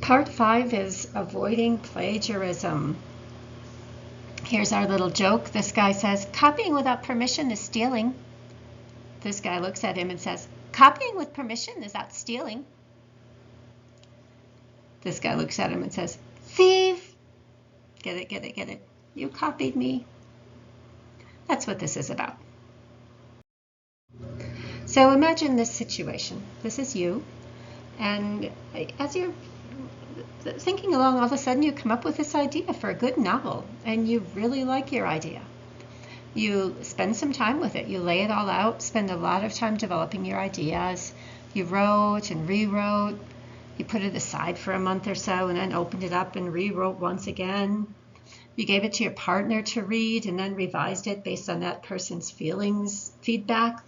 Part 5 is avoiding plagiarism. Here's our little joke. This guy says, copying without permission is stealing. This guy looks at him and says, copying with permission is not stealing. This guy looks at him and says, thief. Get it, get it, get it. You copied me. That's what this is about. So imagine this situation. This is you. And as you're thinking along, all of a sudden you come up with this idea for a good novel, and you really like your idea. You spend some time with it. You lay it all out, spend a lot of time developing your ideas. You wrote and rewrote. You put it aside for a month or so and then opened it up and rewrote once again. You gave it to your partner to read and then revised it based on that person's feedback.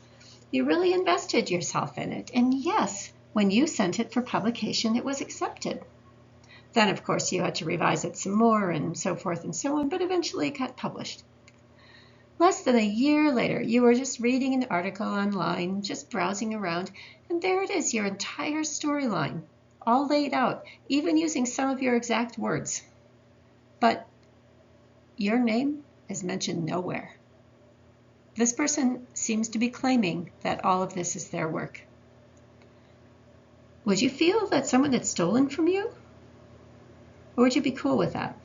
You really invested yourself in it. And yes, when you sent it for publication, it was accepted. Then, of course, you had to revise it some more and so forth and so on, but eventually it got published. Less than a year later, you were just reading an article online, just browsing around, and there it is, your entire storyline, all laid out, even using some of your exact words. But your name is mentioned nowhere. This person seems to be claiming that all of this is their work. Would you feel that someone had stolen from you? Or would you be cool with that?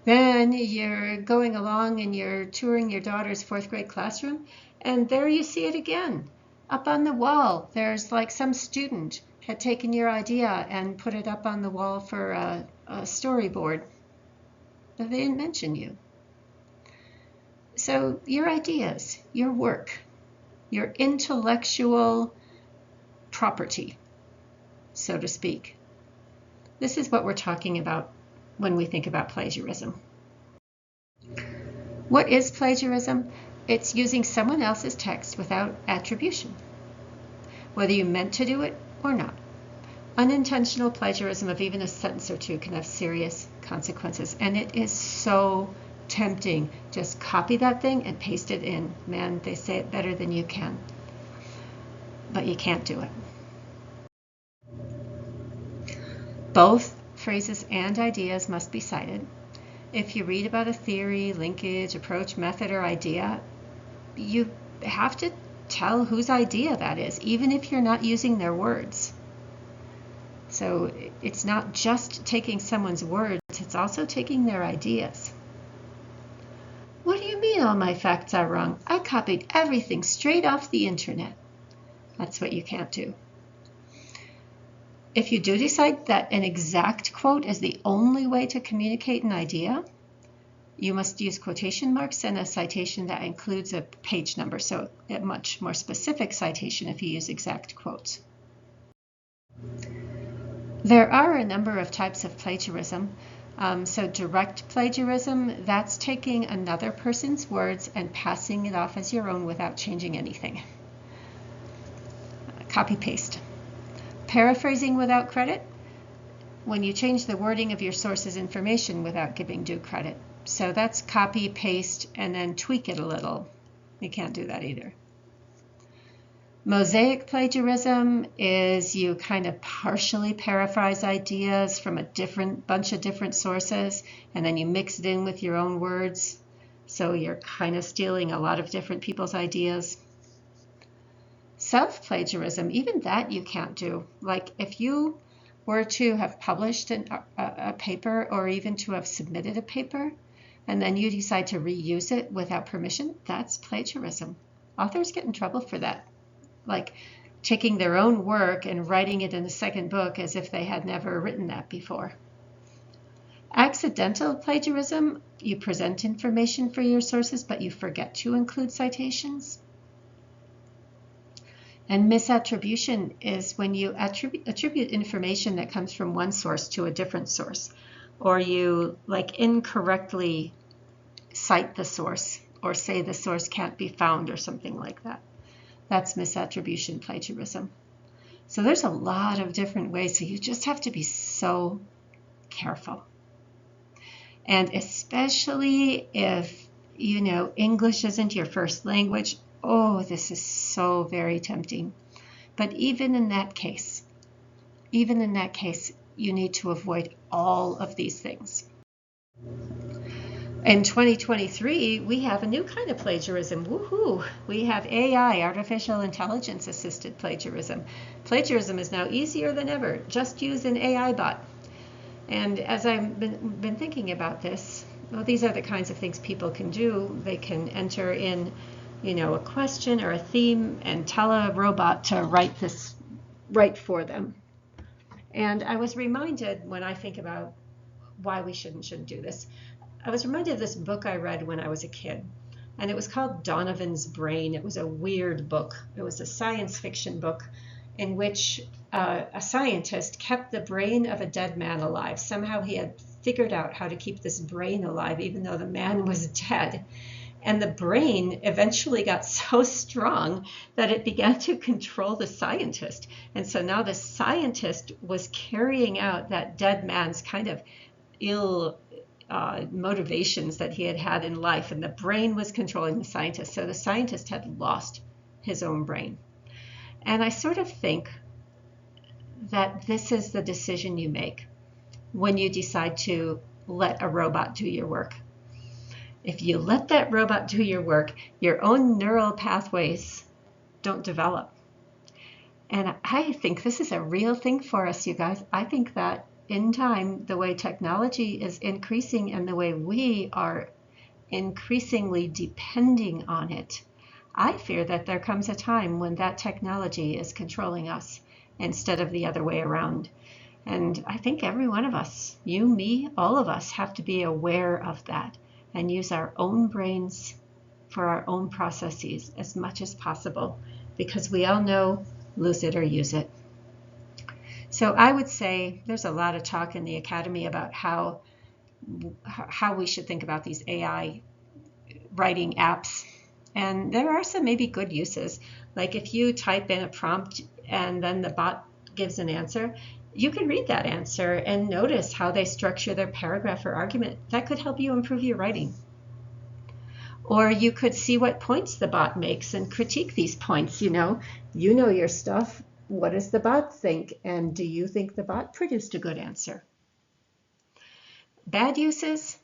Then you're going along and you're touring your daughter's 4th grade classroom, and there you see it again. Up on the wall, there's like some student had taken your idea and put it up on the wall for a storyboard, but they didn't mention you. So your ideas, your work, your intellectual property, so to speak. This is what we're talking about when we think about plagiarism. What is plagiarism? It's using someone else's text without attribution, whether you meant to do it or not. Unintentional plagiarism of even a sentence or two can have serious consequences, and it is so tempting. Just copy that thing and paste it in. Man, they say it better than you can, but you can't do it. Both phrases and ideas must be cited. If you read about a theory, linkage, approach, method, or idea, you have to tell whose idea that is, even if you're not using their words. So it's not just taking someone's words, it's also taking their ideas. What do you mean all my facts are wrong? I copied everything straight off the internet. That's what you can't do. If you do decide that an exact quote is the only way to communicate an idea, you must use quotation marks and a citation that includes a page number, so a much more specific citation if you use exact quotes. There are a number of types of plagiarism. So direct plagiarism, that's taking another person's words and passing it off as your own without changing anything. Copy-paste. Paraphrasing without credit, when you change the wording of your source's information without giving due credit. So that's copy, paste, and then tweak it a little. You can't do that either. Mosaic plagiarism is you kind of partially paraphrase ideas from a bunch of different sources, and then you mix it in with your own words. So you're kind of stealing a lot of different people's ideas. Self-plagiarism, even that you can't do. Like if you were to have published a paper or even to have submitted a paper, and then you decide to reuse it without permission, that's plagiarism. Authors get in trouble for that. Like taking their own work and writing it in a second book as if they had never written that before. Accidental plagiarism, you present information for your sources, but you forget to include citations. And misattribution is when you attribute information that comes from one source to a different source, or you like incorrectly cite the source or say the source can't be found or something like that. That's misattribution plagiarism. So there's a lot of different ways, so you just have to be so careful. And especially if, English isn't your first language, oh, this is so very tempting. But even in that case, you need to avoid all of these things. In 2023, we have a new kind of plagiarism. Woohoo! We have AI, artificial intelligence assisted plagiarism. Plagiarism is now easier than ever. Just use an AI bot. And as I've been thinking about this, well, these are the kinds of things people can do. They can enter in, a question or a theme and tell a robot to write for them. And I was reminded, when I think about why we shouldn't do this, I was reminded of this book I read when I was a kid, and it was called Donovan's Brain. It was a weird book. It was a science fiction book in which a scientist kept the brain of a dead man alive. Somehow he had figured out how to keep this brain alive even though the man was dead. And the brain eventually got so strong that it began to control the scientist. And so now the scientist was carrying out that dead man's kind of ill motivations that he had in life, and the brain was controlling the scientist. So the scientist had lost his own brain. And I sort of think that this is the decision you make when you decide to let a robot do your work. If you let that robot do your work, your own neural pathways don't develop. And I think this is a real thing for us, you guys. I think that in time, the way technology is increasing and the way we are increasingly depending on it, I fear that there comes a time when that technology is controlling us instead of the other way around. And I think every one of us, you, me, all of us, have to be aware of that and use our own brains for our own processes as much as possible, because we all know, lose it or use it. So I would say there's a lot of talk in the academy about how we should think about these AI writing apps. And there are some maybe good uses. Like if you type in a prompt and then the bot gives an answer, you can read that answer and notice how they structure their paragraph or argument. That could help you improve your writing. Or you could see what points the bot makes and critique these points. You know your stuff. What does the bot think? And do you think the bot produced a good answer? Bad uses,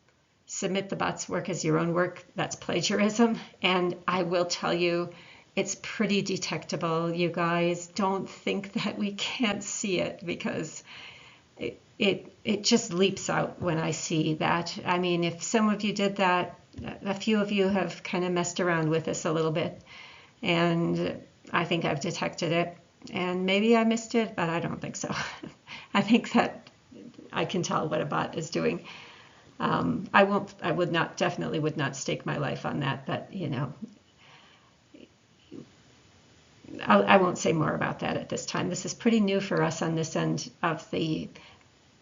submit the bot's work as your own work. That's plagiarism. And I will tell you, it's pretty detectable. You guys, don't think that we can't see it, because it just leaps out when I see that. I mean, if some of you did that, a few of you have kind of messed around with this a little bit. And I think I've detected it. And maybe I missed it, but I don't think so. I think that I can tell what a bot is doing. Definitely would not stake my life on that, but I won't say more about that at this time. This is pretty new for us on this end of the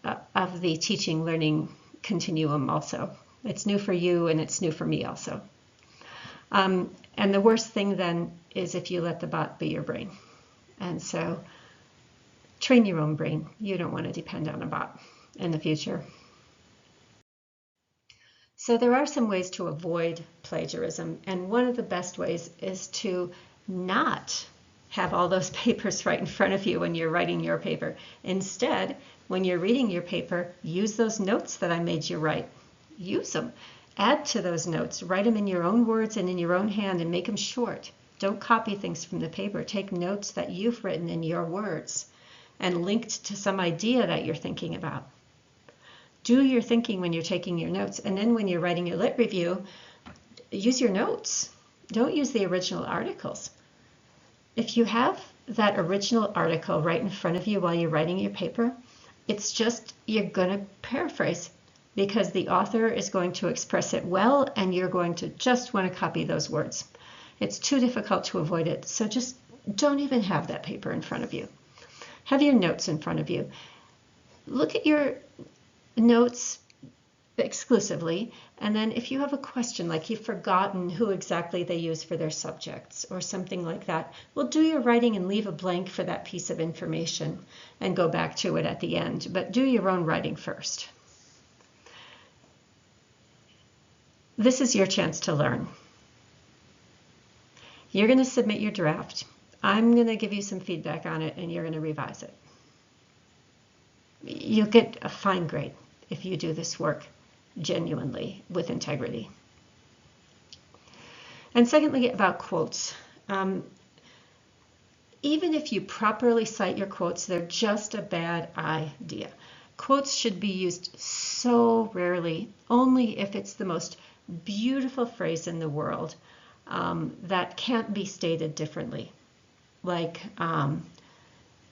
teaching learning continuum also. It's new for you and it's new for me also. And the worst thing then is if you let the bot be your brain. And so train your own brain. You don't want to depend on a bot in the future. So there are some ways to avoid plagiarism. And one of the best ways is to not have all those papers right in front of you when you're writing your paper. Instead, when you're reading your paper, use those notes that I made you write. Use them. Add to those notes. Write them in your own words and in your own hand and make them short. Don't copy things from the paper. Take notes that you've written in your words and linked to some idea that you're thinking about. Do your thinking when you're taking your notes. And then when you're writing your lit review, use your notes. Don't use the original articles. If you have that original article right in front of you while you're writing your paper, it's just you're going to paraphrase, because the author is going to express it well and you're going to just want to copy those words. It's too difficult to avoid it. So just don't even have that paper in front of you. Have your notes in front of you. Look at your notes exclusively, and then if you have a question, like you've forgotten who exactly they use for their subjects or something like that, well, do your writing and leave a blank for that piece of information and go back to it at the end, but do your own writing first. This is your chance to learn. You're going to submit your draft. I'm going to give you some feedback on it and you're going to revise it. You'll get a fine grade if you do this work genuinely with integrity. And secondly, about quotes. Even if you properly cite your quotes, they're just a bad idea. Quotes should be used so rarely, only if it's the most beautiful phrase in the world that can't be stated differently. Like,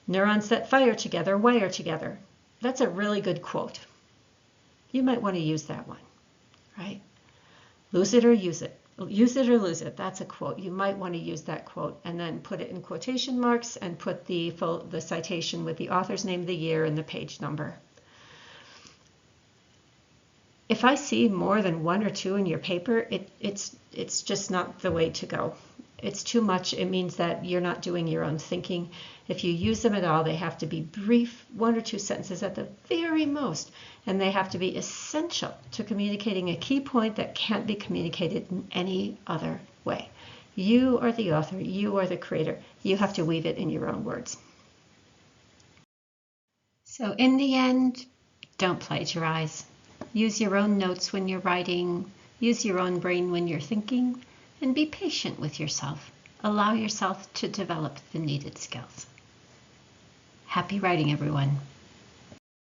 neurons that fire together, wire together. That's a really good quote. You might want to use that one, right? Lose it or use it. Use it or lose it. That's a quote. You might want to use that quote and then put it in quotation marks and put the citation with the author's name, the year, and the page number. If I see more than one or two in your paper, it's just not the way to go. It's too much. It means that you're not doing your own thinking. If you use them at all, they have to be brief, 1 or 2 sentences at the very most, and they have to be essential to communicating a key point that can't be communicated in any other way. You are the author. You are the creator. You have to weave it in your own words. So in the end, don't plagiarize. Use your own notes when you're writing. Use your own brain when you're thinking. And be patient with yourself. Allow yourself to develop the needed skills. Happy writing, everyone.